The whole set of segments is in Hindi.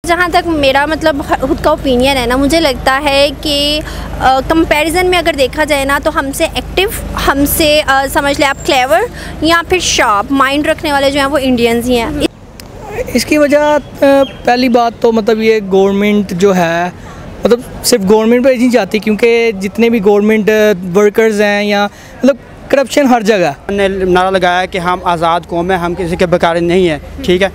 जहाँ तक मेरा मतलब खुद का ओपिनियन है ना, मुझे लगता है कि कंपैरिजन में अगर देखा जाए ना तो हमसे एक्टिव, हमसे समझ ले आप क्लेवर या फिर शार्प माइंड रखने वाले जो हैं वो इंडियंस ही हैं। इसकी वजह पहली बात तो मतलब ये गवर्नमेंट जो है मतलब सिर्फ गवर्नमेंट पे नहीं चाहती, क्योंकि जितने भी गवर्नमेंट वर्कर्स हैं या मतलब करप्शन हर जगह। ने नारा लगाया कि हम आज़ाद कौम है, हम किसी के बेकार नहीं है, ठीक है।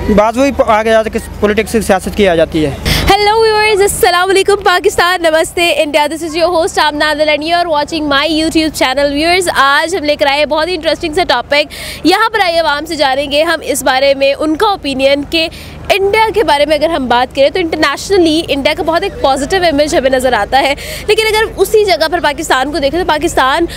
बात वही आगे जाकर कि पॉलिटिक्स की सियासत की आ जाती है। हेलो व्यूअर्स, अस्सलाम वालेकुम पाकिस्तान, नमस्ते India. This is your host Amna Adil and you are watching my YouTube channel. Viewers, आज हम लेकर आए बहुत ही इंटरेस्टिंग सा टॉपिक। यहाँ पर आइए आवाम से जानेंगे हम इस बारे में उनका ओपिनियन कि इंडिया के बारे में अगर हम बात करें तो इंटरनेशनली इंडिया का बहुत एक पॉजिटिव इमेज हमें नज़र आता है, लेकिन अगर उसी जगह पर पाकिस्तान को देखें तो पाकिस्तान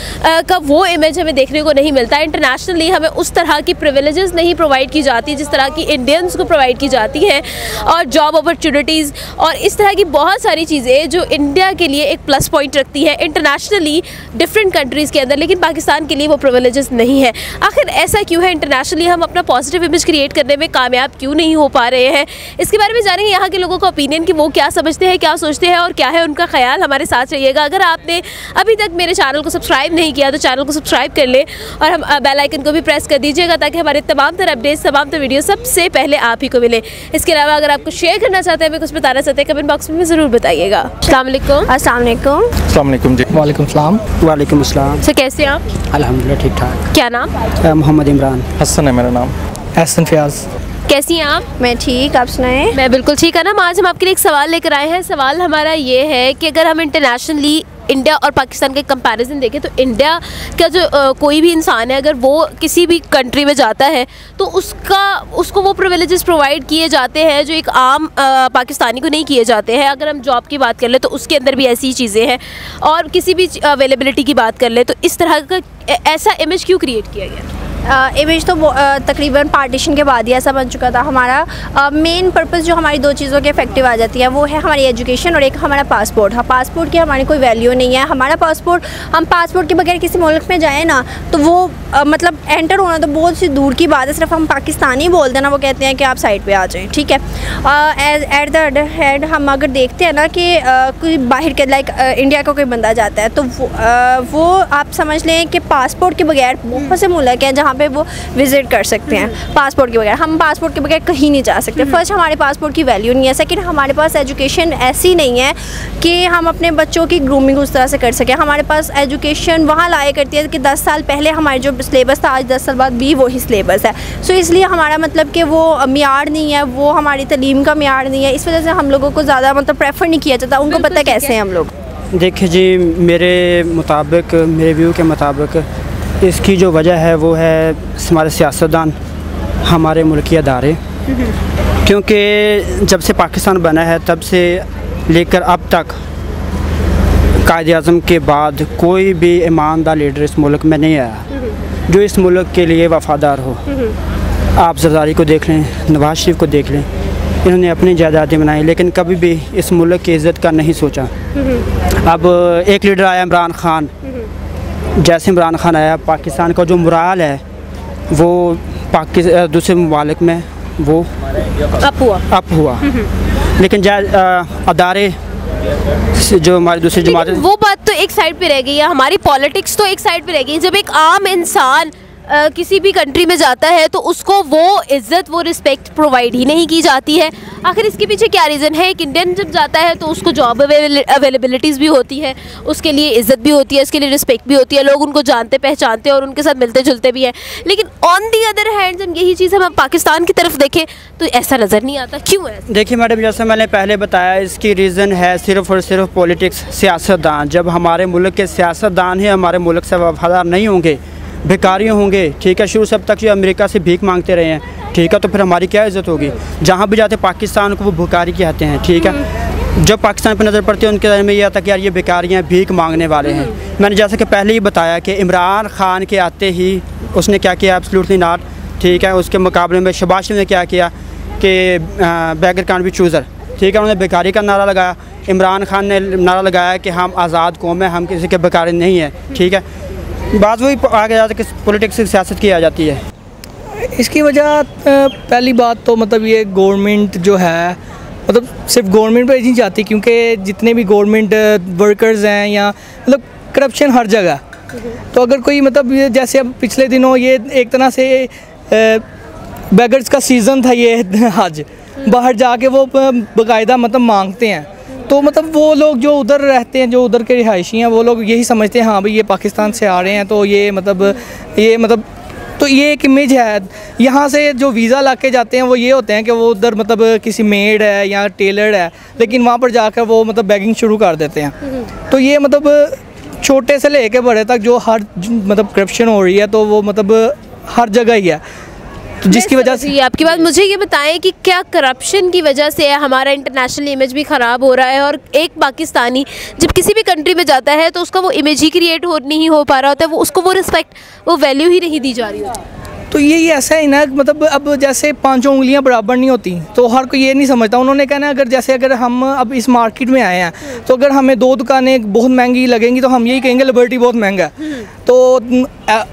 का वो इमेज हमें देखने को नहीं मिलता। इंटरनेशनली हमें उस तरह की प्रिविलेजेस नहीं प्रोवाइड की जाती जिस तरह की इंडियंस को प्रोवाइड की जाती हैं, और जॉब अपॉर्चुनिटीज़ और इस तरह की बहुत सारी चीज़ें जो इंडिया के लिए एक प्लस पॉइंट रखती है इंटरनेशनली डिफरेंट कंट्रीज़ के अंदर, लेकिन पाकिस्तान के लिए वो प्रिविलेजेस नहीं है। आखिर ऐसा क्यों है? इंटरनेशनली हम अपना पॉजिटिव इमेज क्रिएट करने में कामयाब क्यों नहीं हो पा रहे हैं? इसके बारे में जानेंगे यहाँ के लोगों का ओपिनियन कि वो क्या समझते हैं, क्या सोचते हैं और क्या है उनका ख्याल। हमारे साथ रहिएगा। अगर आपने अभी तक मेरे चैनल को सब्सक्राइब नहीं किया तो चैनल को सब्सक्राइब कर ले और हम बेल आइकन को भी प्रेस कर दीजिएगा ताकि हमारे तमाम तरह अपडेट्स, तमाम तरह वीडियो सबसे पहले आप ही को मिले। इसके अलावा अगर आपको शेयर करना चाहते हैं, हमें कुछ बताना चाहते हैं, कमेंट बॉक्स में ज़रूर बताइएगा। अस्सलाम वालेकुम। अस्सलाम वालेकुम। अस्सलाम वालेकुम जी। वालेकुम सलाम। वालेकुम अस्सलाम। सर कैसे हैं आप? अल्हम्दुलिल्लाह ठीक ठाक। क्या नाम? मोहम्मद इमरान। हसन है मेरा नाम। हसन फयाज। कैसी हैं आप? मैं ठीक, आप सुनाएं? मैं बिल्कुल ठीक है ना। आज हम आपके लिए एक सवाल लेकर आए हैं। सवाल हमारा ये है कि अगर हम इंटरनेशनली इंडिया और पाकिस्तान के कंपैरिजन देखें तो इंडिया का जो कोई भी इंसान है अगर वो किसी भी कंट्री में जाता है तो उसको वो प्रिविलेजेस प्रोवाइड किए जाते हैं जो एक आम पाकिस्तानी को नहीं किए जाते हैं। अगर हम जॉब की बात कर ले तो उसके अंदर भी ऐसी चीज़ें हैं, और किसी भी अवेलेबिलिटी की बात कर ले तो इस तरह का ऐसा इमेज क्यों क्रिएट किया गया? इमेज तो तकरीबन पार्टीशन के बाद ही ऐसा बन चुका था। हमारा मेन पर्पस जो हमारी दो चीज़ों के इफेक्टिव आ जाती है वो है हमारी एजुकेशन और एक हमारा पासपोर्ट। हाँ, पासपोर्ट की हमारी कोई वैल्यू नहीं है। हमारा पासपोर्ट, हम पासपोर्ट के बगैर किसी मुल्क में जाएँ ना तो वो मतलब एंटर होना तो बहुत सी दूर की बात है। सिर्फ हम पाकिस्तानी बोलते हैं ना, वो कहते हैं कि आप साइड पर आ जाएँ, ठीक है। एट द अदर हैंड हम अगर देखते हैं ना कि कोई बाहर के लाइक इंडिया का कोई बंदा जाता है तो वो आप समझ लें कि पासपोर्ट के बगैर बहुत से मुल्क हैं जहाँ पे वो विज़िट कर सकते हैं पासपोर्ट के बगैर। हम पासपोर्ट के बगैर कहीं नहीं जा सकते। फर्स्ट, हमारे पासपोर्ट की वैल्यू नहीं है। सेकंड, हमारे पास एजुकेशन ऐसी नहीं है कि हम अपने बच्चों की ग्रूमिंग उस तरह से कर सकें। हमारे पास एजुकेशन वहाँ लाया करती है कि 10 साल पहले हमारे जो सिलेबस था आज 10 साल बाद भी वही सिलेबस है। सो इसलिए हमारा मतलब कि वो मियार नहीं है, वो हमारी तलीम का मियार नहीं है। इस वजह से हम लोगों को ज़्यादा मतलब प्रेफर नहीं किया जाता। उनको पता कैसे हैं हम लोग। देखिए जी, मेरे मुताबिक, मेरे व्यू के मुताबिक इसकी जो वजह है वो है हमारे सियासतदान, हमारे मुल्की अदारे। क्योंकि जब से पाकिस्तान बना है तब से लेकर अब तक कायद-ए-आज़म के बाद कोई भी ईमानदार लीडर इस मुल्क में नहीं आया जो इस मुल्क के लिए वफ़ादार हो। आप ज़रदारी को देख लें, नवाज शरीफ को देख लें, इन्होंने अपनी जायदादें बनाई लेकिन कभी भी इस मुल्क की इज़्ज़त का नहीं सोचा। अब एक लीडर आया इमरान ख़ान, जैसे इमरान ख़ान आया पाकिस्तान का जो मुराल है वो दूसरे ममालिक में वो अप हुआ। लेकिन अदारे जो हमारी दूसरी जमात, वो बात तो एक साइड पे रह गई है, हमारी पॉलिटिक्स तो एक साइड पे रह गई। जब एक आम इंसान किसी भी कंट्री में जाता है तो उसको वो इज़्ज़त, वो रिस्पेक्ट प्रोवाइड ही नहीं की जाती है। आखिर इसके पीछे क्या रीज़न है? एक इंडियन जब जाता है तो उसको जॉब अवेलेबिलिटीज़ भी होती है, उसके लिए इज़्ज़त भी होती है, उसके लिए रिस्पेक्ट भी होती है, लोग उनको जानते पहचानते हैं और उनके साथ मिलते जुलते भी हैं। लेकिन ऑन दी अदर हैंड जब यही चीज़ हम पाकिस्तान की तरफ देखें तो ऐसा नज़र नहीं आता। क्यों है? देखिए मैडम, जैसे मैंने पहले बताया, इसकी रीज़न है सिर्फ़ और सिर्फ पॉलिटिक्स, सियासतदान। जब हमारे मुल्क के सियासतदान ही हमारे मुल्क से वफादार नहीं होंगे, भिखारी होंगे, ठीक है, शुरू से अब तक जो अमेरिका से भीख मांगते रहे हैं, ठीक है, तो फिर हमारी क्या इज़्ज़त होगी? जहाँ भी जाते पाकिस्तान को वो भिखारी कहते हैं, ठीक है। जब पाकिस्तान पर नज़र पड़ती है उनके बारे में ये आता कि यार ये भिखारी हैं, भीख मांगने वाले हैं। मैंने जैसे कि पहले ही बताया कि इमरान ख़ान के आते ही उसने क्या किया? एब्सोल्युटली नॉट, ठीक है। उसके मुकाबले में शहबाज शरीफ ने क्या किया कि बेगर कांट बी चूज़र, ठीक है, उन्होंने भिखारी का नारा लगाया। इमरान ख़ान ने नारा लगाया कि हम आज़ाद कौम है, हम किसी के भिखारी नहीं है, ठीक है। बात वही आगे जाकर कि पॉलिटिक्स की सियासत की आ जाती है। इसकी वजह पहली बात तो मतलब ये गवर्नमेंट जो है मतलब सिर्फ गवर्नमेंट पे नहीं जाती, क्योंकि जितने भी गवर्नमेंट वर्कर्स हैं या मतलब करप्शन हर जगह। तो अगर कोई मतलब जैसे अब पिछले दिनों ये एक तरह से बेगर्स का सीज़न था ये आज, बाहर जाके वो बाकायदा मतलब मांगते हैं। तो मतलब वो लोग जो उधर रहते हैं, जो उधर के रिहायशी हैं, वो लोग यही समझते हैं हाँ भाई ये पाकिस्तान से आ रहे हैं, तो ये मतलब तो ये एक इमेज है। यहाँ से जो वीज़ा ला के जाते हैं वो ये होते हैं कि वो उधर मतलब किसी मेड है या टेलर है, लेकिन वहाँ पर जाकर वो मतलब बैगिंग शुरू कर देते हैं। तो ये मतलब छोटे से लेके बड़े तक जो हर मतलब करप्शन हो रही है, तो वो मतलब हर जगह ही है। तो जिसकी वजह से आपकी बात, मुझे ये बताएं कि क्या करप्शन की वजह से हमारा इंटरनेशनल इमेज भी ख़राब हो रहा है, और एक पाकिस्तानी जब किसी भी कंट्री में जाता है तो उसका वो इमेज ही क्रिएट नहीं हो पा रहा होता है, वो उसको वो रिस्पेक्ट, वो वैल्यू ही नहीं दी जा रही होती। तो यही ऐसा ही ना, मतलब अब जैसे पांचों उंगलियां बराबर नहीं होती, तो हर कोई ये नहीं समझता। उन्होंने कहना अगर जैसे अगर हम अब इस मार्केट में आए हैं, तो अगर हमें 2 दुकानें बहुत महंगी लगेंगी तो हम यही कहेंगे लिबर्टी बहुत महंगा है, तो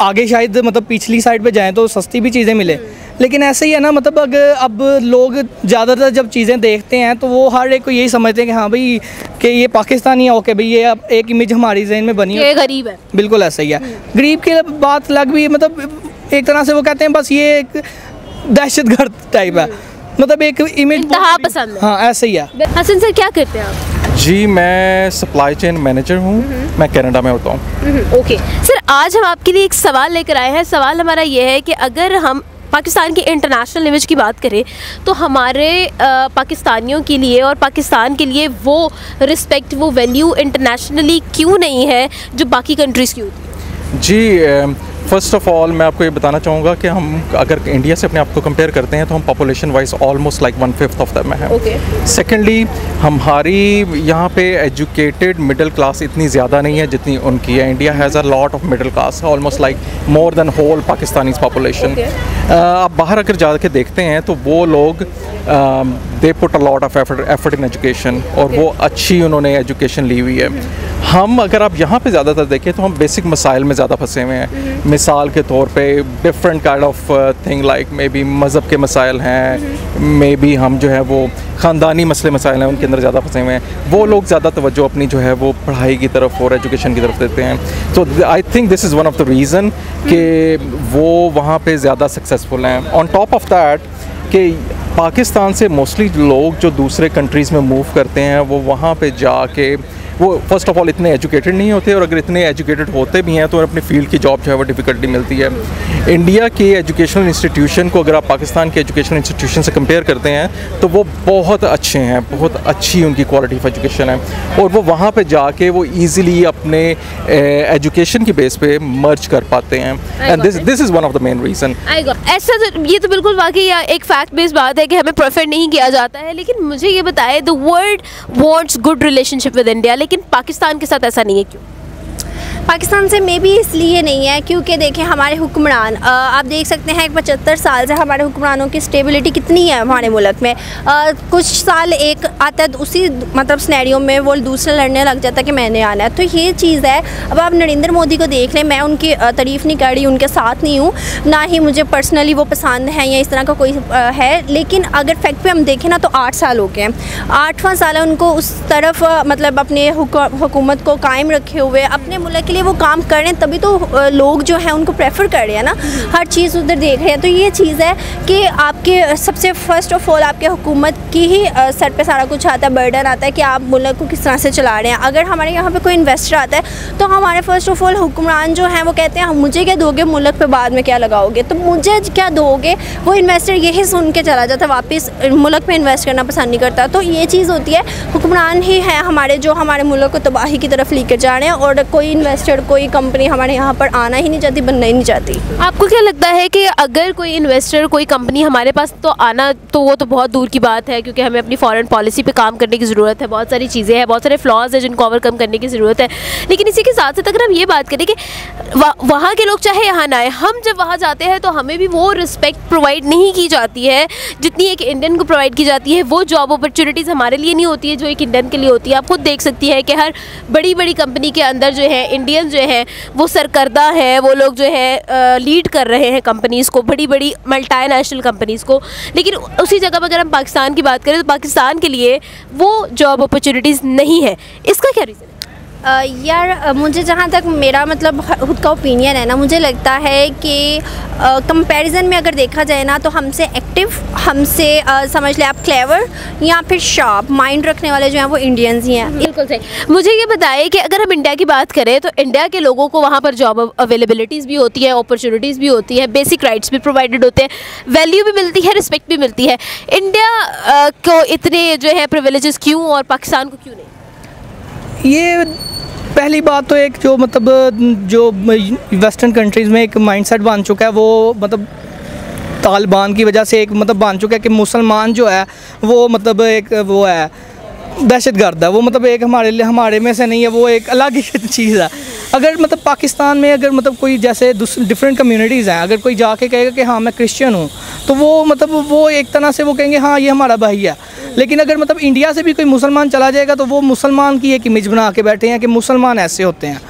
आगे शायद मतलब पिछली साइड पे जाएं तो सस्ती भी चीज़ें मिले। लेकिन ऐसे ही है ना, मतलब अगर अब लोग ज़्यादातर जब चीज़ें देखते हैं तो वो हर एक को यही समझते हैं कि हाँ भाई कि ये पाकिस्तानी है, ओके भाई ये अब एक इमेज हमारी जहन में बनी है, गरीब है। बिल्कुल ऐसा ही है। गरीब की बात अलग भी, मतलब एक तरह से वो कहते हैं बस ये एक दहशतगर्द टाइप है, मतलब एक इमेज पसंद है। हाँ ऐसे ही है। हसन सर क्या करते हैं आप? जी मैं सप्लाई चेन मैनेजर हूँ, मैं कनाडा में होता हूँ। ओके सर, आज हम आपके लिए एक सवाल लेकर आए हैं। सवाल हमारा ये है कि अगर हम पाकिस्तान की इंटरनेशनल इमेज की बात करें तो हमारे पाकिस्तानियों के लिए और पाकिस्तान के लिए वो रिस्पेक्ट, वो वैल्यू इंटरनेशनली क्यों नहीं है जो बाकी कंट्रीज़ की होती है? जी फ़र्स्ट ऑफ़ ऑल मैं आपको ये बताना चाहूँगा कि हम अगर इंडिया से अपने आप को कंपेयर करते हैं तो हम population wise almost like 1/5 of them है। सेकेंडली हमारी यहाँ पे एजुकेटेड मिडिल क्लास इतनी ज़्यादा नहीं है जितनी उनकी है। India has a lot of middle class, almost like more than whole Pakistani population. आप बाहर अगर जाके देखते हैं तो वो लोग they put a lot of effort in education, और वो अच्छी उन्होंने एजुकेशन ली हुई है। हम अगर आप यहाँ पे ज़्यादातर देखें तो हम बेसिक मसाइल में ज़्यादा फंसे हुए हैं। मिसाल के तौर पे different kind of thing like may be मज़हब के मसाइल हैं, मे बी हम जो है वो ख़ानदानी मसाइल हैं, उनके अंदर ज़्यादा फंसे हुए हैं। वो लोग ज़्यादा तवज्जो अपनी जो है वो पढ़ाई की तरफ और एजुकेशन की तरफ देते हैं। तो I think this is one of the reason कि वो वहाँ पे ज़्यादा सक्सेसफुल हैं। ऑन टॉप ऑफ दैट कि पाकिस्तान से मोस्टली लोग जो दूसरे कंट्रीज़ में मूव करते हैं वो वहाँ पे जाके वो फर्स्ट ऑफ ऑल इतने एजुकेटेड नहीं होते, और अगर इतने एजुकेटेड होते भी हैं तो अपनी फील्ड की जॉब जो है वो डिफ़िकल्टी मिलती है। इंडिया के एजुकेशनल इंस्टीट्यूशन को अगर आप पाकिस्तान के एजुकेशनल इंस्टीट्यूशन से कंपेयर करते हैं तो वो बहुत अच्छे हैं, बहुत अच्छी उनकी क्वालिटी ऑफ एजुकेशन है, और वो वहाँ पे जाके वो ईज़िली अपने एजुकेशन की बेस पे मर्ज कर पाते हैं। And this is one of the main reason. ऐसा तो ये तो बिल्कुल वाकई एक फैक्ट बेस्ड बात है कि हमें प्रेफर नहीं किया जाता है, लेकिन मुझे ये बताए the world wants good relationship with India, लेकिन पाकिस्तान के साथ ऐसा नहीं है, क्यों? पाकिस्तान से मे भी इसलिए नहीं है क्योंकि देखें हमारे हुक्मरान, आप देख सकते हैं 75 साल से हमारे हुक्मरानों की स्टेबिलिटी कितनी है हमारे मुल्क में। कुछ साल एक आता है उसी मतलब स्नैरियो में वो दूसरा लड़ने लग जाता है कि मैंने आना है। तो ये चीज़ है। अब आप नरेंद्र मोदी को देख लें, मैं उनकी तारीफ़ नहीं कर रही, उनके साथ नहीं हूँ, ना ही मुझे पर्सनली वो पसंद है या इस तरह का कोई है, लेकिन अगर फैक्ट पे हम देखें ना तो 8 साल हो गए हैं। 8वां साल है उनको उस तरफ मतलब अपने हुकूमत को कायम रखे हुए, अपने मुल्क के लिए वो काम कर रहे हैं, तभी तो लोग जो हैं उनको प्रेफर कर रहे हैं ना, हर चीज़ उधर देख रहे हैं। तो ये चीज़ है कि आपके सबसे फर्स्ट ऑफ ऑल आपके हुकूमत की ही सर पे सारा कुछ आता है, बर्डन आता है कि आप मुल्क को किस तरह से चला रहे हैं। अगर हमारे यहाँ पे कोई इन्वेस्टर आता है तो हमारे फर्स्ट ऑफ ऑल हुक्मरान जो हैं वो कहते हैं मुझे क्या दोगे मुल्क पे, बाद में क्या लगाओगे, तो मुझे क्या दोगे। वो इन्वेस्टर यही सुन के चला जाता है, वापस मुल्क में इन्वेस्ट करना पसंद नहीं करता। तो ये चीज़ होती है, हुक्मरान ही है हमारे जो हमारे मुल्क को तबाही की तरफ लेकर जा रहे हैं, और कोई इन्वेस्टर कोई कंपनी हमारे यहाँ पर आना ही नहीं चाहती, बनना ही नहीं चाहती। आपको क्या लगता है कि अगर कोई इन्वेस्टर, कोई कंपनी हमारे पास तो आना, तो वो तो बहुत दूर की बात है, क्योंकि हमें अपनी फॉरेन पॉलिसी पे काम करने की ज़रूरत है, बहुत सारी चीज़ें हैं, बहुत सारे फ्लॉज हैं जिनको ओवरकम करने की ज़रूरत है। लेकिन इसी के साथ साथ अगर हम ये बात करें कि वहाँ के लोग चाहे यहाँ ना आए, हम जब वहाँ जाते हैं तो हमें भी वो रिस्पेक्ट प्रोवाइड नहीं की जाती है जितनी एक इंडियन को प्रोवाइड की जाती है। वो जॉब अपॉर्चुनिटीज़ हमारे लिए नहीं होती है जो एक इंडियन के लिए होती है। आप खुद देख सकती है कि हर बड़ी बड़ी कंपनी के अंदर जो है इंडियन इंडियन जो हैं वो सरकर्दा हैं, वो लोग जो है लीड कर रहे हैं कंपनीज़ को, बड़ी बड़ी मल्टीनेशनल कंपनीज़ को। लेकिन उसी जगह पर अगर हम पाकिस्तान की बात करें तो पाकिस्तान के लिए वो जॉब अपॉर्चुनिटीज़ नहीं है। इसका क्या रीज़न है? यार मुझे जहाँ तक मेरा मतलब खुद का ओपिनियन है ना, मुझे लगता है कि कंपैरिजन में अगर देखा जाए ना तो हमसे एक्टिव, हमसे समझ ले आप क्लेवर या फिर शार्प माइंड रखने वाले जो हैं वो इंडियंस ही हैं। बिल्कुल सही। मुझे ये बताइए कि अगर हम इंडिया की बात करें तो इंडिया के लोगों को वहाँ पर जॉब अवेलेबिलिटीज़ भी होती है, अपॉर्चुनिटीज़ भी होती है, बेसिक राइट्स भी प्रोवाइडेड होते हैं, वैल्यू भी मिलती है, रिस्पेक्ट भी मिलती है। इंडिया को इतने जो है प्रिविलेजेस क्यों और पाकिस्तान को क्यों नहीं? ये पहली बात तो एक जो मतलब जो वेस्टर्न कंट्रीज़ में एक माइंडसेट बन चुका है, वो मतलब तालिबान की वजह से एक मतलब बन चुका है कि मुसलमान जो है वो मतलब एक वो है दहशतगर्द है, वो मतलब एक हमारे में से नहीं है, वो एक अलग ही चीज़ है। अगर मतलब पाकिस्तान में अगर मतलब कोई जैसे डिफरेंट कम्युनिटीज़ हैं, अगर कोई जाके कहेगा कि हाँ मैं क्रिश्चियन हूँ, तो वो मतलब वो एक तरह से वो कहेंगे हाँ ये हमारा भाई है। लेकिन अगर मतलब इंडिया से भी कोई मुसलमान चला जाएगा तो वो मुसलमान की एक इमेज बना के बैठे हैं कि मुसलमान ऐसे होते हैं।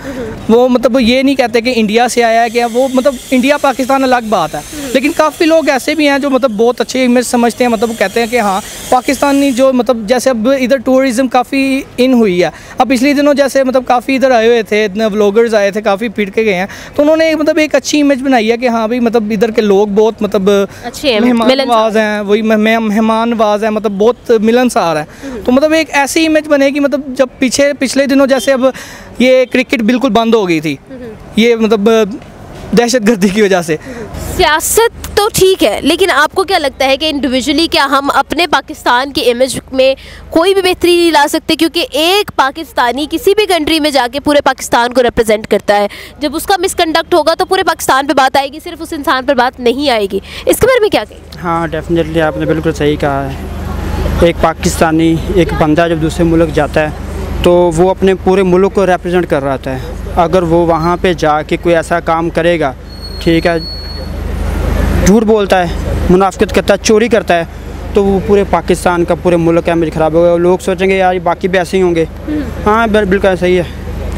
वो मतलब ये नहीं कहते कि इंडिया से आया है, कि वो मतलब इंडिया पाकिस्तान अलग बात है। लेकिन काफ़ी लोग ऐसे भी हैं जो मतलब बहुत अच्छे इमेज समझते हैं, मतलब कहते हैं कि हाँ पाकिस्तानी जो मतलब जैसे अब इधर टूरिज़म काफ़ी इन हुई है। अब पिछले दिनों जैसे मतलब काफ़ी इधर आए हुए थे, व्लॉगर्स आए थे, काफ़ी फिर के गए हैं, तो उन्होंने मतलब एक अच्छी इमेज बनाई है कि हाँ भाई मतलब इधर के लोग बहुत मतलब अच्छे मेहमानवाज हैं, वही मेहमानवाज हैं, मतलब बहुत मिलनसार है। तो मतलब एक ऐसी इमेज बनेगी, मतलब जब पिछले दिनों जैसे अब ये क्रिकेट बिल्कुल बंद हो गई थी, ये मतलब दहशतगर्दी की वजह से। सियासत तो ठीक है, लेकिन आपको क्या लगता है कि इंडिविजुअली क्या हम अपने पाकिस्तान की इमेज में कोई भी बेहतरी नहीं ला सकते? क्योंकि एक पाकिस्तानी किसी भी कंट्री में जाके पूरे पाकिस्तान को रिप्रेजेंट करता है, जब उसका मिसकंडक्ट होगा तो पूरे पाकिस्तान पे बात आएगी, सिर्फ उस इंसान पर बात नहीं आएगी। इसके बारे में क्या कहेंगे? हाँ डेफिनेटली आपने बिल्कुल सही कहा है। एक पाकिस्तानी एक बंदा जब दूसरे मुल्क जाता है तो वो अपने पूरे मुल्क को रिप्रेजेंट कर रहा होता है। अगर वो वहाँ पे जाके कोई ऐसा काम करेगा, ठीक है, झूठ बोलता है, मुनाफिकत करता है, चोरी करता है, तो वो पूरे पाकिस्तान का पूरे मुल्क का इमेज ख़राब होगा। लोग सोचेंगे यार बाकी भी ऐसे ही होंगे। हाँ बिल्कुल सही है,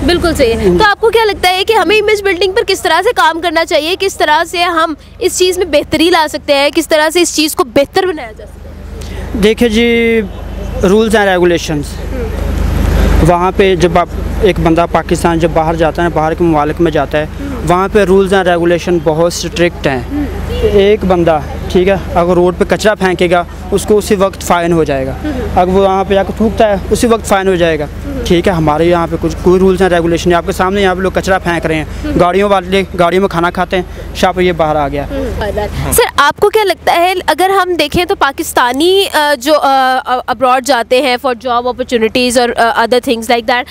बिल्कुल सही है। तो आपको क्या लगता है कि हमें इमेज बिल्डिंग पर किस तरह से काम करना चाहिए, किस तरह से हम इस चीज़ में बेहतरी ला सकते हैं, किस तरह से इस चीज़ को बेहतर बनाया जा सकता है? देखिए जी, रूल्स एंड रेगुलेशंस वहाँ पे जब आप एक बंदा पाकिस्तान जब बाहर जाता है, बाहर के ममालिक में जाता है, वहाँ पे रूल्स एंड रेगुलेशन बहुत स्ट्रिक्ट हैं। एक बंदा ठीक है अगर रोड पे कचरा फेंकेगा उसको उसी वक्त फ़ाइन हो जाएगा, अगर वो वहाँ पे जाकर थूकता है उसी वक्त फ़ाइन हो जाएगा। ठीक है, हमारे यहाँ पे कुछ कोई रूल्स एंड रेगुलेशन नहीं। आपके सामने यहाँ पे लोग कचरा फेंक रहे हैं, गाड़ियों वाले गाड़ियों में खाना खाते हैं, शाह पर ये बाहर आ गया। सर आपको क्या लगता है, अगर हम देखें तो पाकिस्तानी जो अब्रॉड जाते हैं फॉर जॉब अपॉर्चुनिटीज़ और अदर थिंग्स लाइक दैट,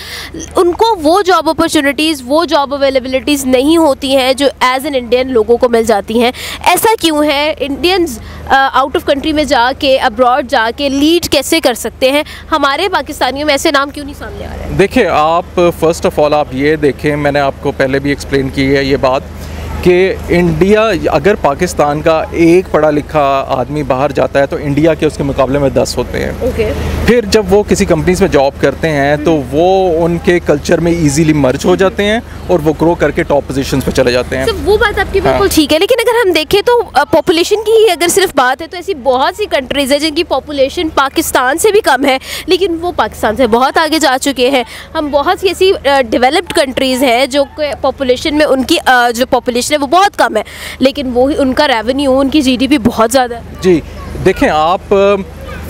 उनको वो जॉब अपॉर्चुनिटीज़, वो जॉब अवेलेबिलिटीज़ नहीं होती हैं जो एज एन इंडियन लोगों को मिल जाती हैं? ऐसा क्यों है? इंडियंस आउट ऑफ कंट्री में जाके, अब्रॉड जाके लीड कैसे कर सकते हैं? हमारे पाकिस्तानियों में ऐसे नाम क्यों नहीं सामने आ रहे हैं? देखिए, आप फर्स्ट ऑफ ऑल आप ये देखें, मैंने आपको पहले भी एक्सप्लेन की है ये बात कि इंडिया, अगर पाकिस्तान का एक पढ़ा लिखा आदमी बाहर जाता है तो इंडिया के उसके मुकाबले में 10 होते हैं। फिर जब वो किसी कंपनीज में जॉब करते हैं तो वो उनके कल्चर में इजीली मर्ज हो जाते हैं और वो ग्रो करके टॉप पोजीशंस पे चले जाते हैं। तो वो बात आपकी बिल्कुल ठीक है, लेकिन अगर हम देखें तो पॉपुलेशन की ही अगर सिर्फ बात है तो ऐसी बहुत सी कंट्रीज़ है जिनकी पॉपुलेशन पाकिस्तान से भी कम है, लेकिन वो पाकिस्तान से बहुत आगे जा चुके हैं। हम बहुत सी ऐसी डेवलप्ड कंट्रीज़ हैं जो पॉपुलेशन में उनकी जो पॉपुलेशन है वो बहुत कम है, लेकिन वो उनका रेवेन्यू, उनकी जीडीपी बहुत ज़्यादा है। जी देखें, आप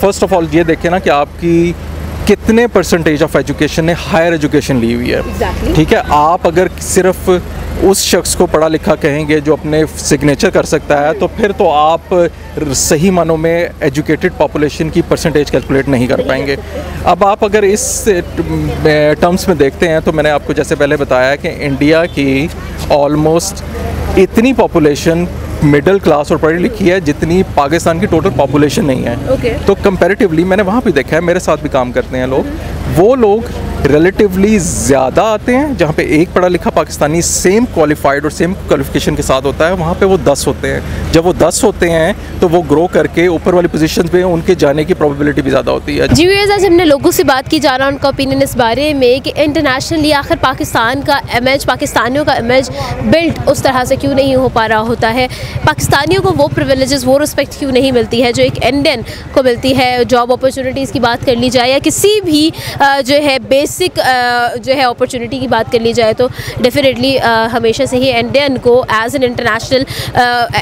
फर्स्ट ऑफ ऑल ये देखें ना कि आपकी कितने परसेंटेज ऑफ एजुकेशन ने हायर एजुकेशन ली हुई है। Exactly. ठीक है, आप अगर सिर्फ उस शख्स को पढ़ा लिखा कहेंगे जो अपने सिग्नेचर कर सकता है तो फिर तो आप सही मानों में एजुकेटेड पॉपुलेशन की परसेंटेज कैलकुलेट नहीं कर पाएंगे। अब आप अगर इस टर्म्स में देखते हैं तो मैंने आपको जैसे पहले बताया कि इंडिया की ऑलमोस्ट इतनी पॉपुलेशन मिडिल क्लास और पढ़ी लिखी है जितनी पाकिस्तान की टोटल पॉपुलेशन नहीं है। तो कंपैरेटिवली मैंने वहाँ भी देखा है, मेरे साथ भी काम करते हैं लोग, वो लोग रिलेटिवली ज़्यादा आते हैं। जहाँ पे एक पढ़ा लिखा पाकिस्तानी सेम क्वालिफाइड और सेम क्वालिफिकेशन के साथ होता है, वहाँ पे वो 10 होते हैं। जब वो 10 होते हैं तो वो ग्रो करके ऊपर वाली पोजीशन पे उनके जाने की प्रोबेबिलिटी भी ज़्यादा होती है। जी व्यूअर्स, आज हमने लोगों से बात की, जाना उनका ओपिनियन इस बारे में कि इंटरनेशनली आखिर पाकिस्तान का इमेज, पाकिस्तानियों का इमेज बिल्ड उस तरह से क्यों नहीं हो पा रहा होता है, पाकिस्तानियों को वो प्रिविलेजेस, वो रिस्पेक्ट क्यों नहीं मिलती है जो एक इंडियन को मिलती है। जॉब अपॉर्चुनिटीज़ की बात कर ली जाए या किसी भी जो है बेसिक जो है अपॉर्चुनिटी की बात कर ली जाए तो डेफिनेटली हमेशा से ही इंडियन को as an international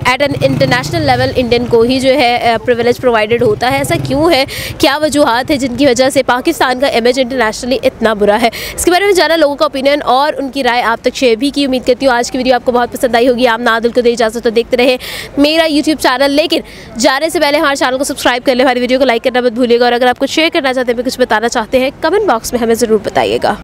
at an international level Indian को ही जो है प्रिविलेज प्रोवाइडेड होता है। ऐसा क्यों है, क्या वजूहात है जिनकी वजह से पाकिस्तान का इमेज इंटरनेशनली इतना बुरा है? इसके बारे में जाना लोगों का ओपिनियन और उनकी राय आप तक शेयर भी की। उम्मीद करती हूँ आज की वीडियो आपको बहुत पसंद आई होगी। आमना आदिल को दे इजाज़त, तो देखते रहे मेरा यूट्यूब चैनल, लेकिन जाने से पहले हमारे चैनल को सब्सक्राइब कर ले, हमारी वीडियो को लाइक करना मत भूलिएगा और अगर आप कुछ शेयर करना चाहते हैं, कुछ बताना चाहते हैं, कमेंट बॉक्स में हमें ज़रूर बताइएगा।